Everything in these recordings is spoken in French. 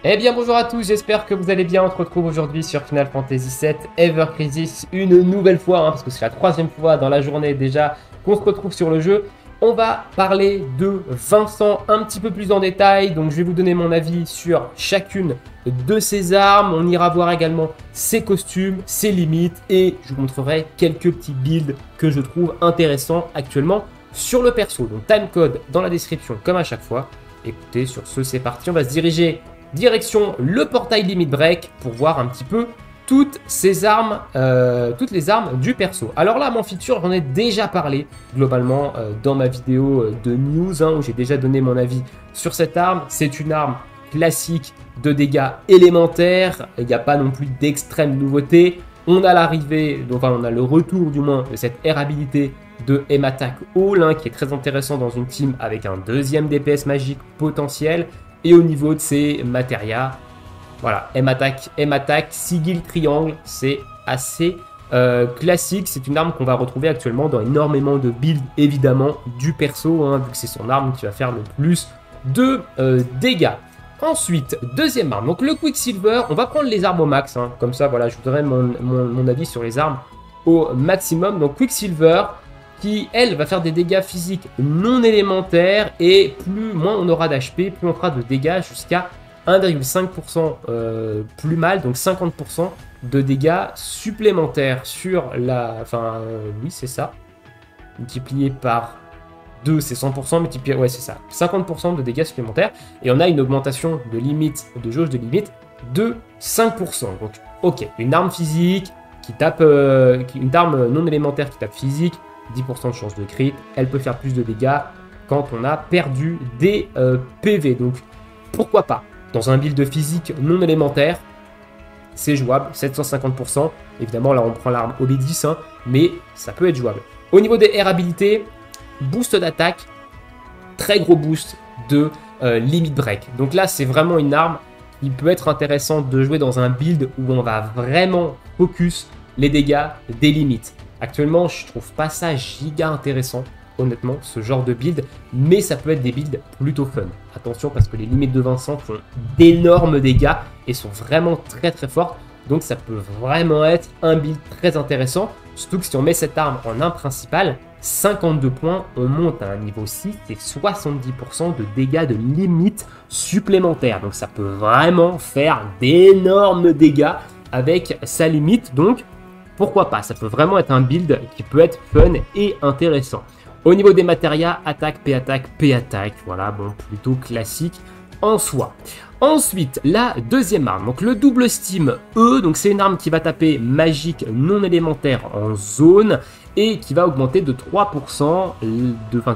Eh bien bonjour à tous, j'espère que vous allez bien. On se retrouve aujourd'hui sur Final Fantasy VII Ever Crisis une nouvelle fois, parce que c'est la troisième fois dans la journée déjà qu'on se retrouve sur le jeu. On va parler de Vincent un petit peu plus en détail, donc je vais vous donner mon avis sur chacune de ses armes. On ira voir également ses costumes, ses limites et je vous montrerai quelques petits builds que je trouve intéressants actuellement sur le perso. Donc timecode dans la description comme à chaque fois. Écoutez, sur ce c'est parti, on va se diriger direction le portail Limit Break pour voir un petit peu toutes ces armes, toutes les armes du perso. Alors là, mon feature, j'en ai déjà parlé globalement dans ma vidéo de news, où j'ai déjà donné mon avis sur cette arme. C'est une arme classique de dégâts élémentaires, il n'y a pas non plus d'extrême nouveauté. On a l'arrivée, enfin on a le retour du moins de cette air habilité de M-Attack All, qui est très intéressant dans une team avec un deuxième DPS magique potentiel. Et au niveau de ses matérias, voilà, M-Attack, Sigil Triangle, c'est assez classique. C'est une arme qu'on va retrouver actuellement dans énormément de builds, évidemment, du perso, vu que c'est son arme qui va faire le plus de dégâts. Ensuite, deuxième arme, donc le Quicksilver, on va prendre les armes au max, comme ça, voilà, je vous donnerai mon avis sur les armes au maximum. Donc Quicksilver, qui, elle, va faire des dégâts physiques non élémentaires, et moins on aura d'HP, plus on fera de dégâts jusqu'à 1,5% plus mal, donc 50% de dégâts supplémentaires sur la... Enfin, oui, c'est ça. Multiplié par 2, c'est 100%, multiplié... Ouais, c'est ça. 50% de dégâts supplémentaires, et on a une augmentation de limite, de jauge de limite, de 5%. Donc, ok, une arme physique qui tape... une arme non élémentaire qui tape physique, 10% de chance de crit, elle peut faire plus de dégâts quand on a perdu des PV. Donc pourquoi pas. Dans un build physique non élémentaire, c'est jouable, 750%. Évidemment là on prend l'arme OB10, mais ça peut être jouable. Au niveau des air habilités, boost d'attaque, très gros boost de limit break. Donc là c'est vraiment une arme qui peut être intéressante de jouer dans un build où on va vraiment focus les dégâts des limites. Actuellement, je trouve pas ça giga intéressant, honnêtement, ce genre de build, mais ça peut être des builds plutôt fun. Attention, parce que les limites de Vincent font d'énormes dégâts et sont vraiment très très fortes, donc ça peut vraiment être un build très intéressant, surtout que si on met cette arme en arme principale, 52 points, on monte à un niveau 6 et 70% de dégâts de limite supplémentaires, donc ça peut vraiment faire d'énormes dégâts avec sa limite, donc pourquoi pas, ça peut vraiment être un build qui peut être fun et intéressant. Au niveau des matérias, attaque, P-attaque, voilà, bon, plutôt classique en soi. Ensuite, la deuxième arme, donc le double steam E, donc c'est une arme qui va taper magique non élémentaire en zone et qui va augmenter de 3%,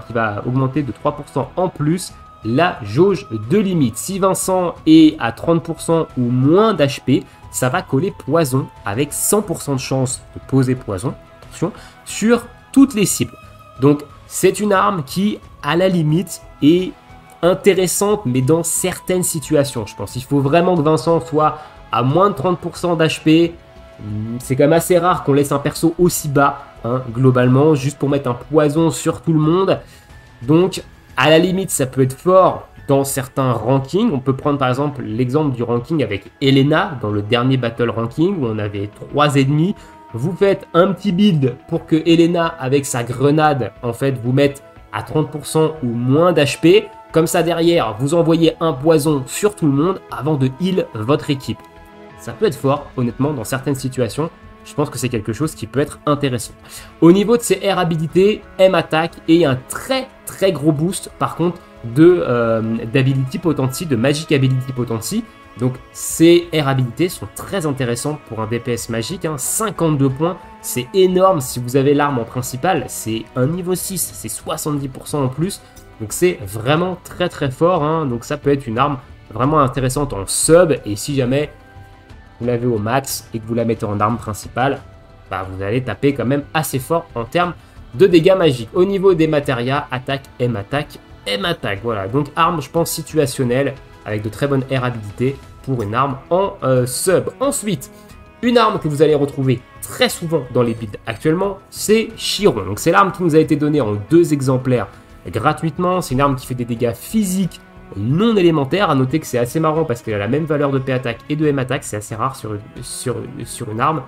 qui va augmenter de 3% en plus la jauge de limite. Si Vincent est à 30% ou moins d'HP, ça va coller poison avec 100% de chance de poser poison, attention, sur toutes les cibles. Donc c'est une arme qui, à la limite, est intéressante, mais dans certaines situations, je pense. Il faut vraiment que Vincent soit à moins de 30% d'HP. C'est quand même assez rare qu'on laisse un perso aussi bas, globalement, juste pour mettre un poison sur tout le monde. Donc, à la limite, ça peut être fort dans certains rankings. On peut prendre par exemple l'exemple du ranking avec Elena dans le dernier battle ranking où on avait 3 ennemis. Vous faites un petit build pour que Elena avec sa grenade en fait vous mette à 30% ou moins d'HP. Comme ça derrière vous envoyez un poison sur tout le monde avant de heal votre équipe. Ça peut être fort honnêtement dans certaines situations. Je pense que c'est quelque chose qui peut être intéressant. Au niveau de ses air habilités, M-Attack et un très très gros boost par contre d'Ability Potency, de Magic Ability Potency. Donc ces air habilités sont très intéressantes pour un DPS magique, 52 points, c'est énorme si vous avez l'arme en principale, c'est un niveau 6, c'est 70% en plus, donc c'est vraiment très très fort, donc ça peut être une arme vraiment intéressante en sub, et si jamais vous l'avez au max et que vous la mettez en arme principale, vous allez taper quand même assez fort en termes de dégâts magiques. Au niveau des matérias, attaque, M-Attack, M-Attack, voilà, donc arme je pense situationnelle, avec de très bonnes air habilités pour une arme en sub. Ensuite, une arme que vous allez retrouver très souvent dans les builds actuellement, c'est Chiron. Donc c'est l'arme qui nous a été donnée en 2 exemplaires gratuitement. C'est une arme qui fait des dégâts physiques non élémentaire. À noter que c'est assez marrant parce qu'elle a la même valeur de P-attaque et de M-attaque, c'est assez rare sur une arme.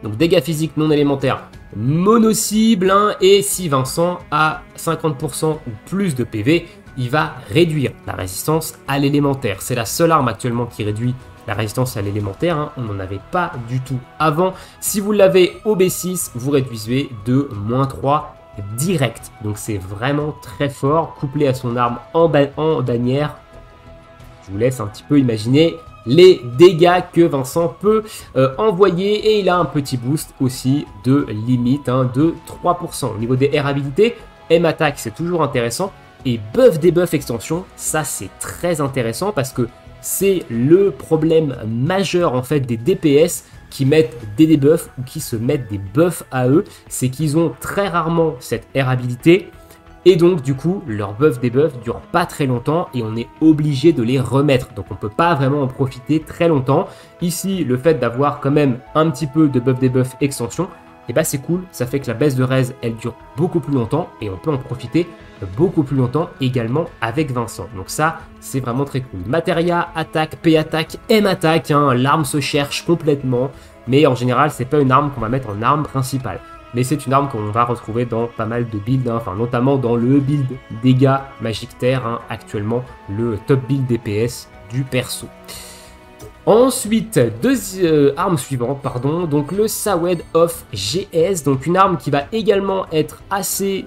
Donc dégâts physiques non élémentaires, mono-cible, hein, et si Vincent a 50% ou plus de PV, il va réduire la résistance à l'élémentaire. C'est la seule arme actuellement qui réduit la résistance à l'élémentaire, hein. On n'en avait pas du tout avant. Si vous l'avez au B6, vous réduisez de -3 direct. Donc c'est vraiment très fort, couplé à son arme en bannière. Je vous laisse un petit peu imaginer les dégâts que Vincent peut envoyer, et il a un petit boost aussi de limite, hein, de 3%. Au niveau des R habilités, M attaque c'est toujours intéressant, et buff debuff extension, ça c'est très intéressant parce que c'est le problème majeur en fait des DPS qui mettent des debuffs ou qui se mettent des buffs à eux, c'est qu'ils ont très rarement cette R habilité. Et donc du coup, leur buff debuff dure pas très longtemps et on est obligé de les remettre. Donc on peut pas vraiment en profiter très longtemps. Ici, le fait d'avoir quand même un petit peu de buff debuff extension, et bah c'est cool. Ça fait que la baisse de res, elle dure beaucoup plus longtemps et on peut en profiter beaucoup plus longtemps également avec Vincent. Donc ça, c'est vraiment très cool. Materia, attaque, P-attaque, M-attaque, hein, l'arme se cherche complètement. Mais en général, c'est pas une arme qu'on va mettre en arme principale. Mais c'est une arme qu'on va retrouver dans pas mal de builds, hein, enfin notamment dans le build dégâts magique terre, hein, actuellement le top build DPS du perso. Ensuite, arme suivante, pardon, donc le Sawed of GS, donc une arme qui va également être assez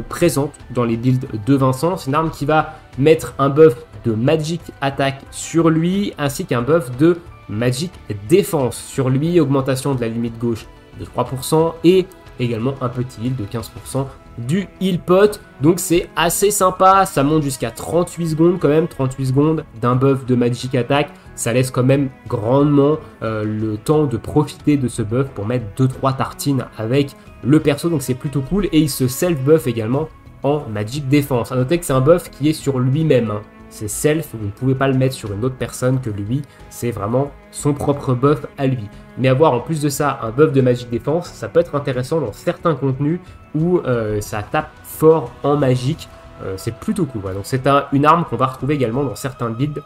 présente dans les builds de Vincent. C'est une arme qui va mettre un buff de Magic Attack sur lui, ainsi qu'un buff de Magic Défense sur lui, augmentation de la limite gauche de 3% et également un petit heal de 15% du heal pot. Donc c'est assez sympa, ça monte jusqu'à 38 secondes quand même, 38 secondes d'un buff de Magic Attack. Ça laisse quand même grandement le temps de profiter de ce buff pour mettre 2-3 tartines avec le perso, donc c'est plutôt cool. Et il se self-buff également en Magic Défense. A noter que c'est un buff qui est sur lui-même, hein. C'est self, vous ne pouvez pas le mettre sur une autre personne que lui, c'est vraiment son propre buff à lui. Mais avoir en plus de ça un buff de Magic Défense, ça peut être intéressant dans certains contenus où ça tape fort en magique, c'est plutôt cool. Voilà. Donc c'est une arme qu'on va retrouver également dans certains builds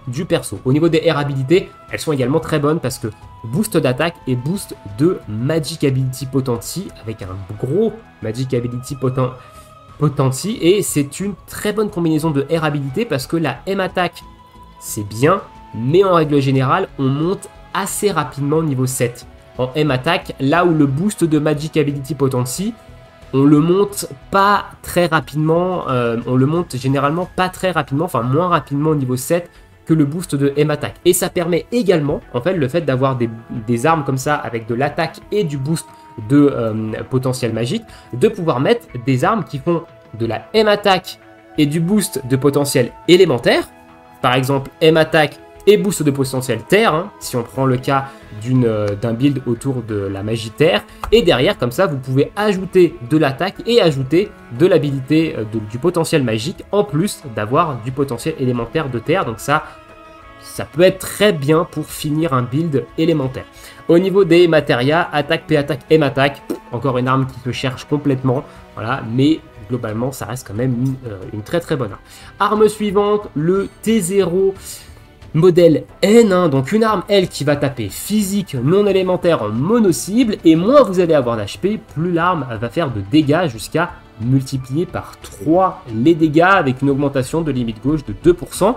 du perso. Au niveau des R habilités, elles sont également très bonnes parce que boost d'attaque et boost de Magic Ability Potency avec un gros Magic Ability Potency, et c'est une très bonne combinaison de R habilité parce que la M attaque c'est bien, mais en règle générale on monte assez rapidement niveau 7 en M attaque, là où le boost de Magic Ability Potency on le monte pas très rapidement, on le monte généralement pas très rapidement, enfin moins rapidement au niveau 7 que le boost de M attaque. Et ça permet également, en fait, le fait d'avoir des armes comme ça avec de l'attaque et du boost de potentiel magique, de pouvoir mettre des armes qui font de la M attaque et du boost de potentiel élémentaire. Par exemple, M attaque et boost de potentiel terre, hein, si on prend le cas d'un build autour de la magie terre. Et derrière, comme ça, vous pouvez ajouter de l'attaque et ajouter de l'habilité du potentiel magique, en plus d'avoir du potentiel élémentaire de terre. Donc ça peut être très bien pour finir un build élémentaire. Au niveau des matérias, attaque, P-attaque, M-attaque, encore une arme qui se cherche complètement, voilà, mais globalement, ça reste quand même une très très bonne arme. Arme suivante, le T0 modèle N, hein, donc une arme, elle, qui va taper physique non élémentaire en mono-cible, et moins vous allez avoir d'HP, plus l'arme va faire de dégâts jusqu'à multiplier par 3 les dégâts avec une augmentation de limite gauche de 2%.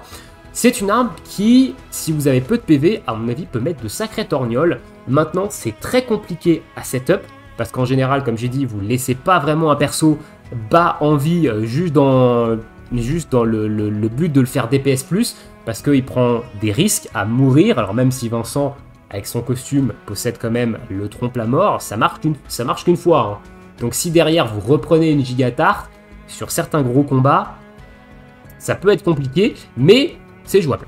C'est une arme qui, si vous avez peu de PV, à mon avis, peut mettre de sacrés torgnoles. Maintenant, c'est très compliqué à setup, parce qu'en général, comme j'ai dit, vous ne laissez pas vraiment un perso bas en vie juste dans le but de le faire DPS+, parce qu'il prend des risques à mourir. Alors même si Vincent, avec son costume, possède quand même le trompe-la-mort, ça marche qu'une fois, hein. Donc si derrière vous reprenez une gigatarte, sur certains gros combats, ça peut être compliqué, mais c'est jouable.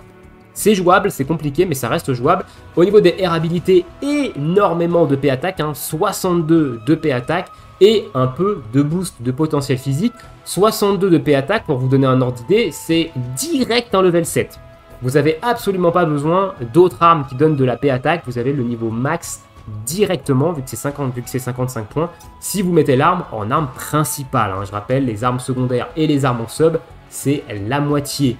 C'est jouable, c'est compliqué, mais ça reste jouable. Au niveau des R habilités, énormément de P-attaque, hein, 62 de P-attaque et un peu de boost de potentiel physique. 62 de P-attaque, pour vous donner un ordre d'idée, c'est direct un level 7. Vous n'avez absolument pas besoin d'autres armes qui donnent de la P-attaque. Vous avez le niveau max directement, vu que c'est 55 points. Si vous mettez l'arme en arme principale, hein, je rappelle, les armes secondaires et les armes en sub, c'est la moitié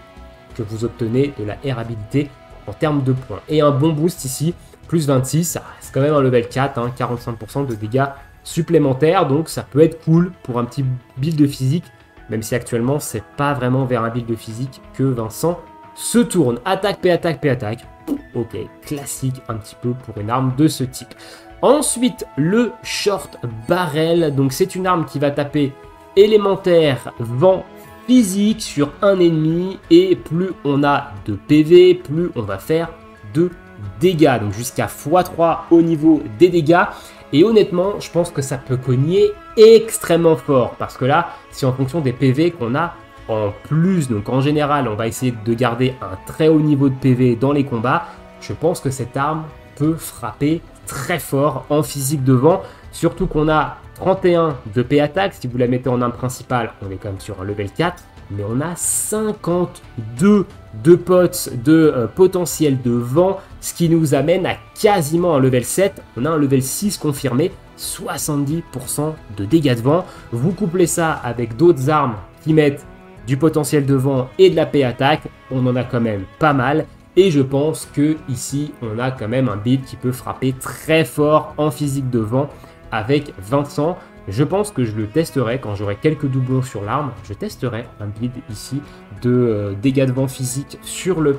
que vous obtenez de la air habilité en termes de points. Et un bon boost ici, plus 26, ça reste quand même un level 4, hein, 45% de dégâts supplémentaires, donc ça peut être cool pour un petit build de physique, même si actuellement c'est pas vraiment vers un build de physique que Vincent se tourne. Attaque, P-attaque, P-attaque. Ok, classique un petit peu pour une arme de ce type. Ensuite, le short barrel, donc c'est une arme qui va taper élémentaire, vent, physique sur un ennemi, et plus on a de PV, plus on va faire de dégâts, donc jusqu'à x3 au niveau des dégâts. Et honnêtement, je pense que ça peut cogner extrêmement fort, parce que là, c'est en fonction des PV qu'on a en plus. Donc en général, on va essayer de garder un très haut niveau de PV dans les combats. Je pense que cette arme peut frapper très fort en physique de vent, surtout qu'on a 31 de P-attaque. Si vous la mettez en arme principale, on est quand même sur un level 4, mais on a 52 de potes de potentiel de vent, ce qui nous amène à quasiment un level 7. On a un level 6 confirmé, 70% de dégâts de vent. Vous couplez ça avec d'autres armes qui mettent du potentiel de vent et de la P-attaque, on en a quand même pas mal. Et je pense que ici, on a quand même un build qui peut frapper très fort en physique de vent avec Vincent. Je pense que je le testerai quand j'aurai quelques doublons sur l'arme. Je testerai un build ici de dégâts de vent physique sur le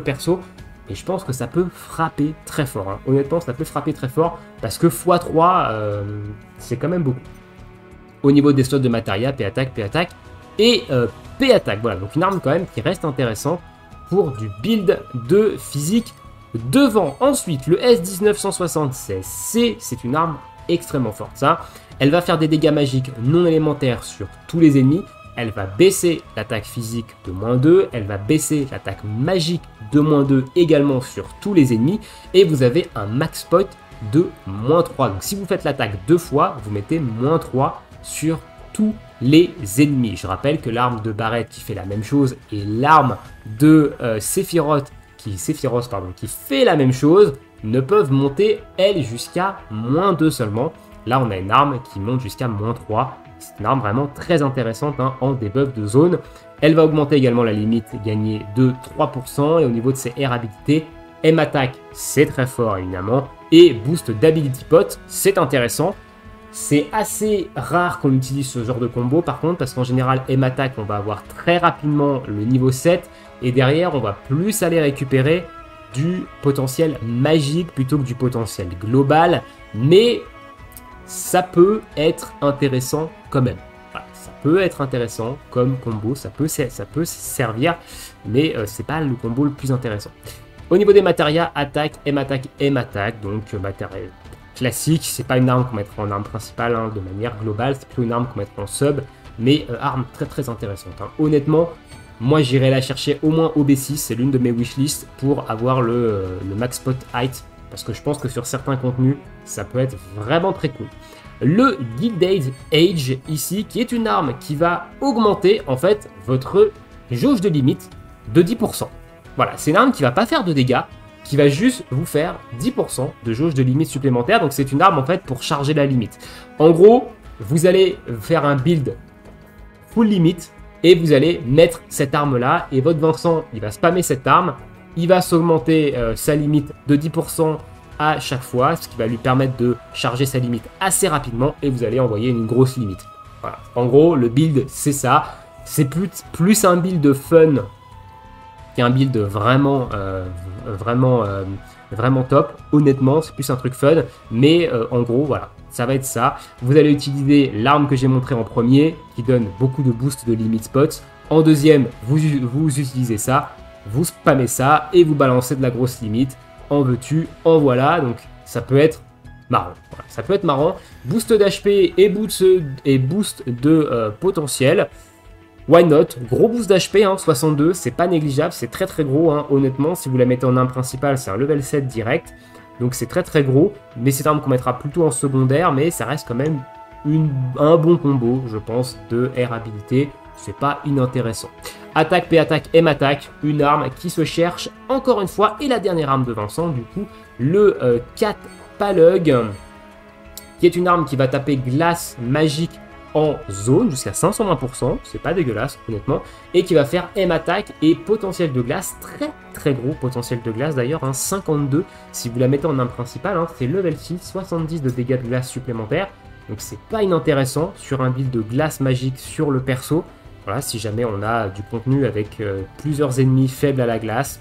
perso. Et je pense que ça peut frapper très fort, hein. Honnêtement, ça peut frapper très fort parce que x3, c'est quand même beaucoup. Au niveau des slots de matériel, P-attaque, P-attaque et P-attaque. Voilà, donc une arme quand même qui reste intéressante pour du build de physique devant. Ensuite, le S19176C, c'est une arme extrêmement forte. Ça, elle va faire des dégâts magiques non élémentaires sur tous les ennemis. Elle va baisser l'attaque physique de -2. Elle va baisser l'attaque magique de -2 également sur tous les ennemis. Et vous avez un max pot de -3. Donc si vous faites l'attaque 2 fois, vous mettez -3 sur tous les ennemis. Je rappelle que l'arme de Barret qui fait la même chose et l'arme de Sephiroth qui fait la même chose ne peuvent monter, elles, jusqu'à -2 seulement. Là, on a une arme qui monte jusqu'à -3. C'est une arme vraiment très intéressante, hein, en debuff de zone. Elle va augmenter également la limite gagnée de 3%. Et au niveau de ses air habilités, M attaque, c'est très fort évidemment. Et boost d'ability pot, c'est intéressant. C'est assez rare qu'on utilise ce genre de combo par contre, parce qu'en général, M attaque, on va avoir très rapidement le niveau 7. Et derrière, on va plus aller récupérer du potentiel magique plutôt que du potentiel global. Mais ça peut être intéressant quand même. Voilà, ça peut être intéressant comme combo, ça peut servir, mais c'est pas le combo le plus intéressant. Au niveau des matérias, attaque, M attaque, donc matériel classique. C'est pas une arme qu'on mettra en arme principale, hein, de manière globale, c'est plutôt une arme qu'on mettra en sub, mais arme très très intéressante, hein. Honnêtement, moi j'irai la chercher au moins au B6, c'est l'une de mes wishlists pour avoir le max pot height. Parce que je pense que sur certains contenus, ça peut être vraiment très cool. Le Gilded Age ici, qui est une arme qui va augmenter en fait votre jauge de limite de 10%. Voilà, c'est une arme qui va pas faire de dégâts, qui va juste vous faire 10% de jauge de limite supplémentaire. Donc c'est une arme en fait pour charger la limite. En gros, vous allez faire un build full limite et vous allez mettre cette arme là et votre Vincent, il va spammer cette arme. Il va s'augmenter sa limite de 10% à chaque fois, ce qui va lui permettre de charger sa limite assez rapidement et vous allez envoyer une grosse limite. Voilà. En gros, le build, c'est ça. C'est plus un build fun qu'un build vraiment top. Honnêtement, c'est plus un truc fun. Mais en gros, voilà, ça va être ça. Vous allez utiliser l'arme que j'ai montrée en premier, qui donne beaucoup de boost de limit spots. En deuxième, vous utilisez ça. Vous spammez ça et vous balancez de la grosse limite. En veux-tu, en voilà. Donc ça peut être marrant. Voilà, ça peut être marrant. Boost d'HP et boost de potentiel. Why not? Gros boost d'HP, hein, 62, c'est pas négligeable, c'est très très gros, hein, honnêtement. Si vous la mettez en arme principale, c'est un level 7 direct. Donc c'est très très gros. Mais c'est une arme qu'on mettra plutôt en secondaire. Mais ça reste quand même un bon combo, je pense, de air habilité. C'est pas inintéressant. Attaque, P-attaque, M attaque, une arme qui se cherche encore une fois. Et la dernière arme de Vincent, du coup, le Cat Palug, qui est une arme qui va taper glace magique en zone jusqu'à 520%, c'est pas dégueulasse honnêtement, et qui va faire M attaque et potentiel de glace, très très gros potentiel de glace d'ailleurs, hein, 52 si vous la mettez en arme principale, hein, c'est level 6, 70 de dégâts de glace supplémentaires, donc c'est pas inintéressant sur un build de glace magique sur le perso. Voilà, si jamais on a du contenu avec plusieurs ennemis faibles à la glace,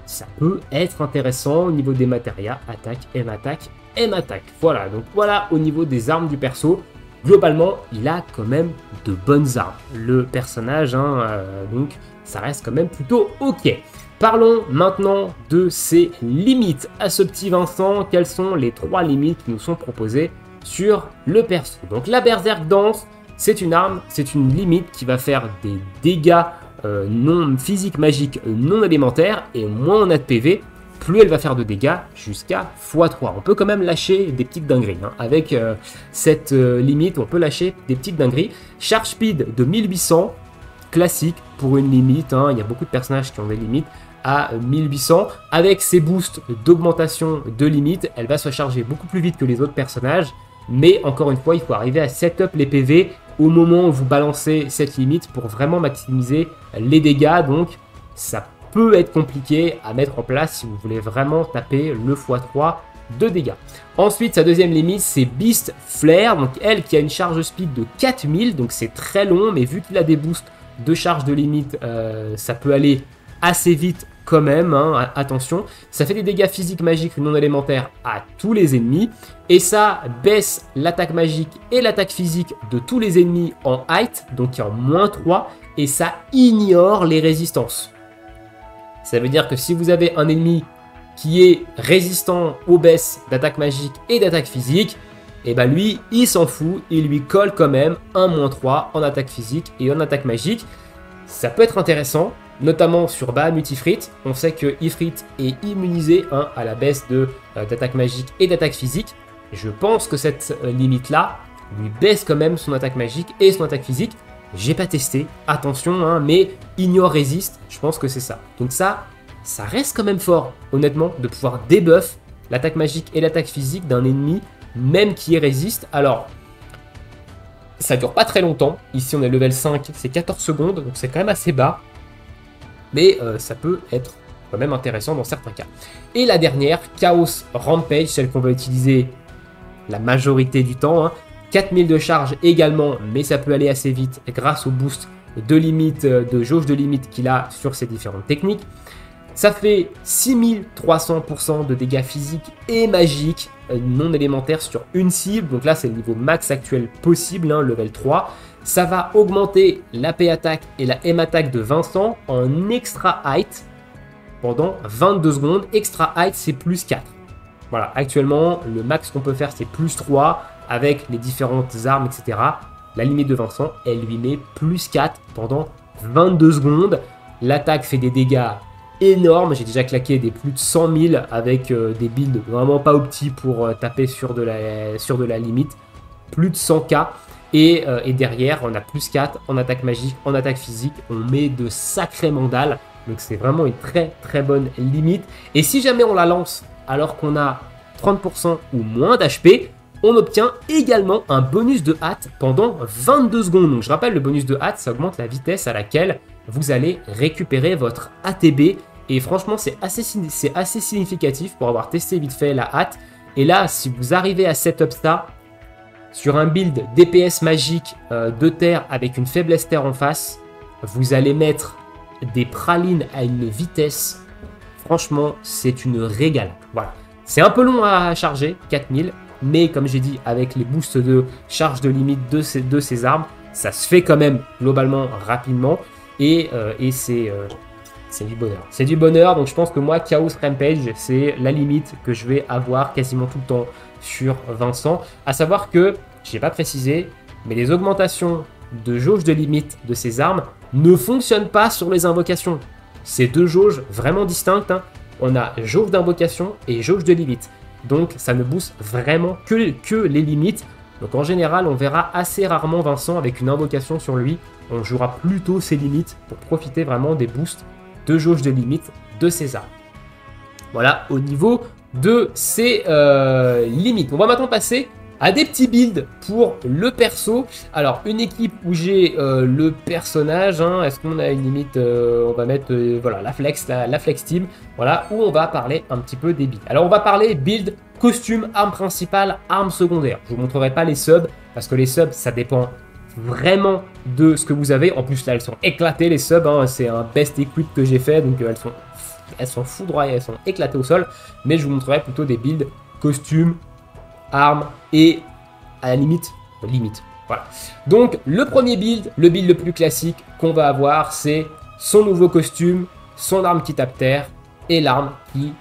ça peut être intéressant au niveau des matériaux, attaque, M attaque, M attaque. Voilà, donc voilà au niveau des armes du perso. Globalement, il a quand même de bonnes armes. Le personnage, hein, donc ça reste quand même plutôt ok. Parlons maintenant de ses limites. À ce petit Vincent, quelles sont les 3 limites qui nous sont proposées sur le perso? Donc la Berserk Danse, c'est une arme, c'est une limite qui va faire des dégâts non physiques magiques non élémentaires, et moins on a de PV, plus elle va faire de dégâts jusqu'à x3. On peut quand même lâcher des petites dingueries. Hein. Avec cette limite, on peut lâcher des petites dingueries. Charge speed de 1800, classique pour une limite. Hein. Il y a beaucoup de personnages qui ont des limites à 1800. Avec ses boosts d'augmentation de limite, elle va se charger beaucoup plus vite que les autres personnages. Mais encore une fois, il faut arriver à setup les PV au moment où vous balancez cette limite pour vraiment maximiser les dégâts. Donc ça peut être compliqué à mettre en place si vous voulez vraiment taper le x3 de dégâts. Ensuite, sa deuxième limite, c'est Beast Flare. Donc elle qui a une charge speed de 4000, donc c'est très long, mais vu qu'il a des boosts de charge de limite, ça peut aller assez vite quand même, hein, attention. Ça fait des dégâts physiques magiques non élémentaires à tous les ennemis, et ça baisse l'attaque magique et l'attaque physique de tous les ennemis en height, donc en -3, et ça ignore les résistances. Ça veut dire que si vous avez un ennemi qui est résistant aux baisses d'attaque magique et d'attaque physique, et ben lui, il s'en fout, il lui colle quand même un -3 en attaque physique et en attaque magique. Ça peut être intéressant, notamment sur Bahamut Ifrit. On sait que Ifrit est immunisé à la baisse d'attaque magique et d'attaque physique. Je pense que cette limite-là lui baisse quand même son attaque magique et son attaque physique. J'ai pas testé, attention, hein, mais ignore résiste, je pense que c'est ça. Donc ça reste quand même fort, honnêtement, de pouvoir debuff l'attaque magique et l'attaque physique d'un ennemi, même qui est résiste. Alors, ça dure pas très longtemps. Ici, on est level 5, c'est 14 secondes, donc c'est quand même assez bas. Mais ça peut être quand même intéressant dans certains cas. Et la dernière, Chaos Rampage, celle qu'on va utiliser la majorité du temps, hein. 4000 de charge également, mais ça peut aller assez vite grâce au boost de limite, de jauge de limite qu'il a sur ses différentes techniques. Ça fait 6300% de dégâts physiques et magiques non élémentaires sur une cible. Donc là, c'est le niveau max actuel possible, hein, level 3. Ça va augmenter l'AP attaque et la M attaque de Vincent en extra height pendant 22 secondes. Extra height, c'est plus 4. Voilà, actuellement, le max qu'on peut faire, c'est plus 3 avec les différentes armes, etc. La limite de Vincent, elle lui met plus 4 pendant 22 secondes. L'attaque fait des dégâts énormes. J'ai déjà claqué des plus de 100 000 avec des builds vraiment pas opti pour taper sur de la limite. Plus de 100k. Et derrière, on a plus 4 en attaque magique, en attaque physique. On met de sacrés mandales. Donc c'est vraiment une très très bonne limite. Et si jamais on la lance alors qu'on a 30% ou moins d'HP, on obtient également un bonus de hâte pendant 22 secondes. Donc je rappelle, le bonus de hâte, ça augmente la vitesse à laquelle vous allez récupérer votre ATB. Et franchement, c'est assez significatif pour avoir testé vite fait la hâte. Et là, si vous arrivez à setup ça sur un build DPS magique de terre avec une faiblesse terre en face, vous allez mettre des pralines à une vitesse. Franchement, c'est une régale. Voilà. C'est un peu long à charger, 4000. Mais comme j'ai dit, avec les boosts de charge de limite de ces armes, ça se fait quand même globalement rapidement. Et c'est du bonheur. C'est du bonheur, donc je pense que moi, Chaos Rampage, c'est la limite que je vais avoir quasiment tout le temps sur Vincent. À savoir que, je n'ai pas précisé, mais les augmentations de jauge de limite de ces armes ne fonctionnent pas sur les invocations. C'est deux jauges vraiment distinctes, hein. On a jauge d'invocation et jauge de limite. Donc ça ne booste vraiment que les limites. Donc en général, on verra assez rarement Vincent avec une invocation sur lui. On jouera plutôt ses limites pour profiter vraiment des boosts de jauge de limite de ses armes. Voilà, au niveau de ses limites. On va maintenant passer à des petits builds pour le perso. Alors, une équipe où j'ai le personnage, hein, est-ce qu'on a une limite, on va mettre voilà, la flex team, voilà, où on va parler un petit peu des builds. Alors, on va parler build, costume, arme principale, arme secondaire. Je vous montrerai pas les subs, parce que les subs, ça dépend vraiment de ce que vous avez. En plus, là, elles sont éclatées, les subs, hein, c'est un best equip que j'ai fait, donc elles sont foudroyées, elles sont éclatées au sol, mais je vous montrerai plutôt des builds, costume, armes et à la limite. Voilà. Donc le premier build, le build le plus classique qu'on va avoir, c'est son nouveau costume, son arme qui tape terre et l'arme qui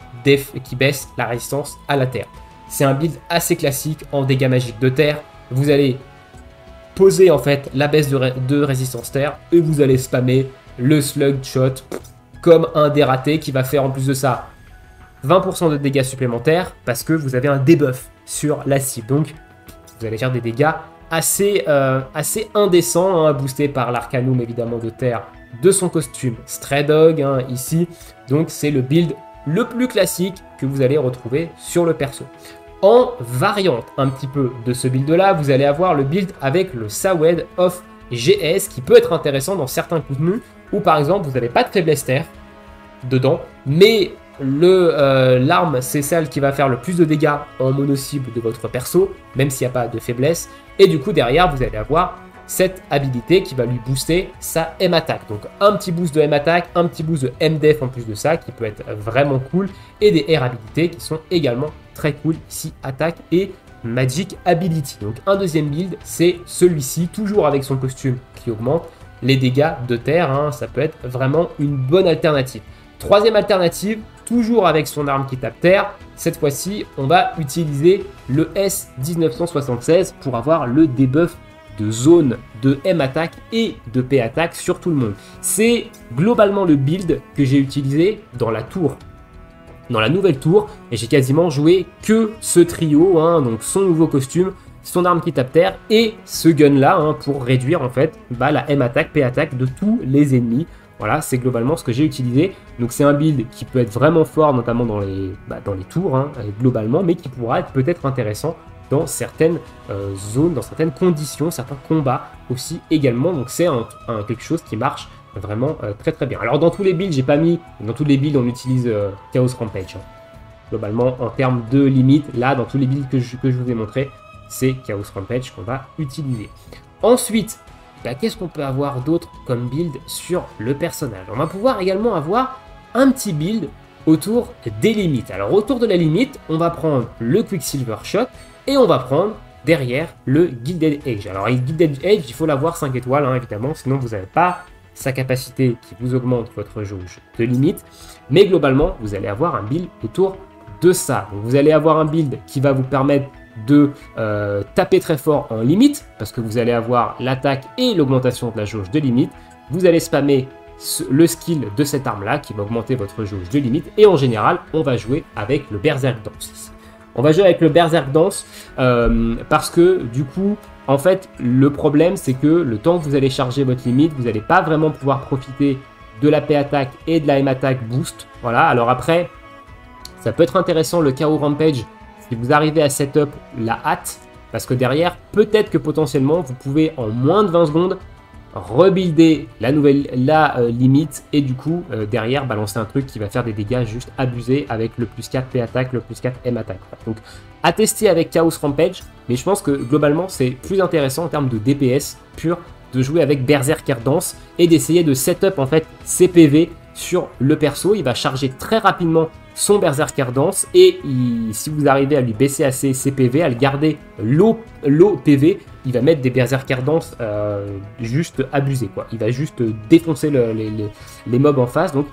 baisse la résistance à la terre. C'est un build assez classique en dégâts magiques de terre. Vous allez poser en fait la baisse de résistance terre et vous allez spammer le slug shot comme un dératé qui va faire en plus de ça 20% de dégâts supplémentaires parce que vous avez un debuff sur la cible. Donc, vous allez faire des dégâts assez indécents, hein, boostés par l'arcanum évidemment de terre de son costume Stray Dog, hein, ici. Donc, c'est le build le plus classique que vous allez retrouver sur le perso. En variante un petit peu de ce build-là, vous allez avoir le build avec le Sawed of GS qui peut être intéressant dans certains contenus où par exemple vous n'avez pas de faiblesse terre dedans, mais l'arme c'est celle qui va faire le plus de dégâts en mono-cible de votre perso, même s'il n'y a pas de faiblesse, et du coup derrière vous allez avoir cette habilité qui va lui booster sa M attack. Donc un petit boost de M attack, un petit boost de M def en plus de ça qui peut être vraiment cool, et des R habilités qui sont également très cool ici, attaque et magic ability. Donc un deuxième build c'est celui-ci, toujours avec son costume qui augmente les dégâts de terre, hein, ça peut être vraiment une bonne alternative. Troisième alternative, toujours avec son arme qui tape terre, cette fois-ci on va utiliser le S1976 pour avoir le debuff de zone, de M attack et de P attack sur tout le monde. C'est globalement le build que j'ai utilisé dans la tour, dans la nouvelle tour, et j'ai quasiment joué que ce trio, hein, donc son nouveau costume, son arme qui tape terre et ce gun là, hein, pour réduire en fait la M attack, P attack de tous les ennemis. Voilà, c'est globalement ce que j'ai utilisé. Donc c'est un build qui peut être vraiment fort, notamment dans les tours, hein, globalement, mais qui pourra être peut-être intéressant dans certaines zones, dans certaines conditions, certains combats aussi également. Donc c'est quelque chose qui marche vraiment très très bien. Alors dans tous les builds, j'ai pas mis, dans tous les builds on utilise Chaos Rampage. Hein. Globalement en termes de limite, là dans tous les builds que je vous ai montré, c'est Chaos Rampage qu'on va utiliser. Ensuite, qu'est-ce qu'on peut avoir d'autre comme build sur le personnage? On va pouvoir également avoir un petit build autour des limites. Alors autour de la limite, on va prendre le Quicksilver Shot et on va prendre derrière le Gilded Edge. Alors Gilded Edge, il faut l'avoir 5 étoiles, hein, évidemment, sinon vous n'avez pas sa capacité qui vous augmente votre jauge de limite. Mais globalement, vous allez avoir un build autour de ça. Donc, vous allez avoir un build qui va vous permettre de taper très fort en limite, parce que vous allez avoir l'attaque et l'augmentation de la jauge de limite. Vous allez spammer le skill de cette arme là qui va augmenter votre jauge de limite, et en général on va jouer avec le Berserk Dance. On va jouer avec le Berserk Dance parce que du coup en fait le problème c'est que le temps que vous allez charger votre limite, vous n'allez pas vraiment pouvoir profiter de la P attack et de la M attack boost. Voilà, alors après ça peut être intéressant le KO Rampage si vous arrivez à setup la hâte, parce que derrière, peut-être que potentiellement, vous pouvez en moins de 20 secondes rebuilder la limite et du coup, derrière, balancer un truc qui va faire des dégâts juste abusés avec le plus 4 P attack, le plus 4 M attack. Donc, à tester avec Chaos Rampage, mais je pense que globalement, c'est plus intéressant en termes de DPS pur de jouer avec Berserker Dance et d'essayer de setup en fait ses PV sur le perso. Il va charger très rapidement son Berserker Dance et si vous arrivez à lui baisser assez ses PV, à le garder low PV, il va mettre des Berserker Dance juste abusés, quoi. Il va juste défoncer les mobs en face, donc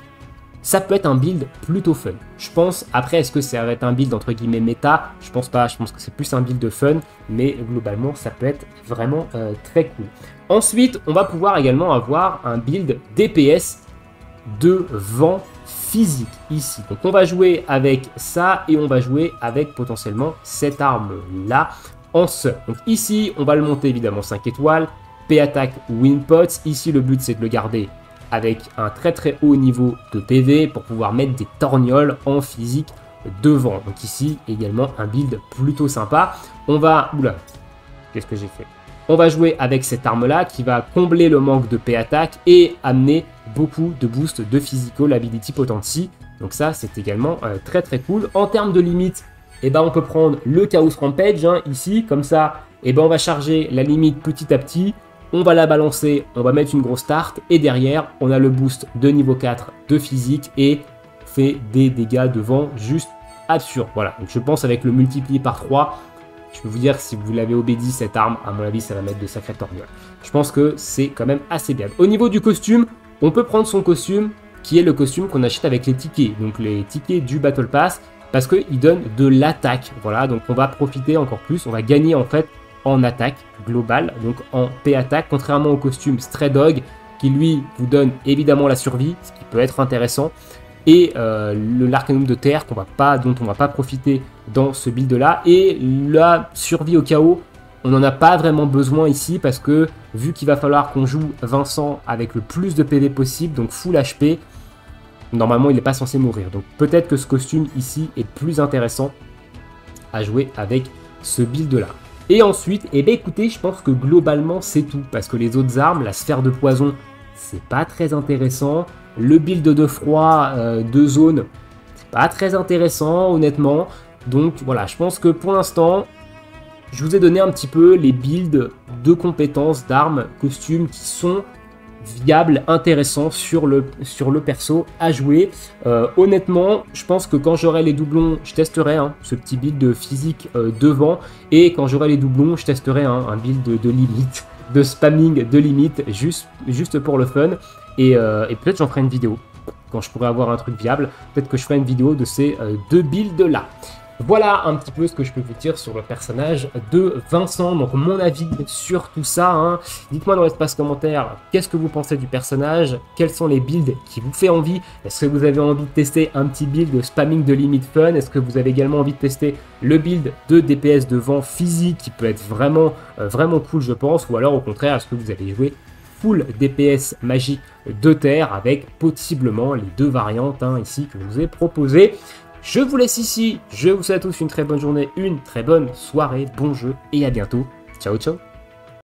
ça peut être un build plutôt fun. Je pense, après est-ce que ça va être un build entre guillemets méta? Je pense pas, je pense que c'est plus un build de fun, mais globalement ça peut être vraiment très cool. Ensuite, on va pouvoir également avoir un build DPS de vent physique ici. Donc on va jouer avec ça et on va jouer avec potentiellement cette arme là en sub. Donc ici on va le monter évidemment 5 étoiles, P attack Winpots. Ici le but c'est de le garder avec un très très haut niveau de PV pour pouvoir mettre des torgnoles en physique devant. Donc ici, également, un build plutôt sympa. On va... Oula, qu'est-ce que j'ai fait? On va jouer avec cette arme-là qui va combler le manque de P-Attack et amener beaucoup de boost de Physical Ability Potency. Donc ça, c'est également très très cool. En termes de limite, eh ben, on peut prendre le Chaos Rampage hein, ici, comme ça, eh ben, on va charger la limite petit à petit. On va la balancer, on va mettre une grosse start et derrière, on a le boost de niveau 4 de physique et fait des dégâts de vent juste absurdes. Voilà, donc je pense avec le multiplié par 3, je peux vous dire que si vous l'avez obédi cette arme, à mon avis, ça va mettre de sacrés torgnoles. Je pense que c'est quand même assez bien. Au niveau du costume, on peut prendre son costume qui est le costume qu'on achète avec les tickets, donc les tickets du Battle Pass, parce qu'il donne de l'attaque. Voilà, donc on va profiter encore plus, on va gagner en fait en attaque globale, donc en P-Attack, contrairement au costume Stray Dog, qui lui vous donne évidemment la survie, ce qui peut être intéressant, et l'Arcanum de terre dont on va pas profiter dans ce build là, et la survie au chaos, on n'en a pas vraiment besoin ici, parce que vu qu'il va falloir qu'on joue Vincent avec le plus de PV possible, donc full HP, normalement il n'est pas censé mourir, donc peut-être que ce costume ici est plus intéressant à jouer avec ce build là. Et ensuite, eh bien écoutez, je pense que globalement c'est tout, parce que les autres armes, la sphère de poison, c'est pas très intéressant. Le build de froid de zone, c'est pas très intéressant honnêtement. Donc voilà, je pense que pour l'instant, je vous ai donné un petit peu les builds de compétences, d'armes, costumes qui sont viables, intéressants sur le perso à jouer. Honnêtement, je pense que quand j'aurai les doublons, je testerai ce petit build de physique devant, et quand j'aurai les doublons, je testerai un build de limite, de spamming de limite, juste pour le fun, et peut-être j'en ferai une vidéo quand je pourrai avoir un truc viable. Peut-être que je ferai une vidéo de ces deux builds là. Voilà un petit peu ce que je peux vous dire sur le personnage de Vincent, donc mon avis sur tout ça. Hein. Dites-moi dans l'espace commentaire, qu'est-ce que vous pensez du personnage? Quels sont les builds qui vous fait envie? Est-ce que vous avez envie de tester un petit build de spamming de limite fun? Est-ce que vous avez également envie de tester le build de DPS de vent physique qui peut être vraiment cool je pense? Ou alors au contraire, est-ce que vous allez jouer full DPS magique de terre avec possiblement les deux variantes ici que je vous ai proposées? Je vous laisse ici, je vous souhaite à tous une très bonne journée, une très bonne soirée, bon jeu et à bientôt. Ciao ciao.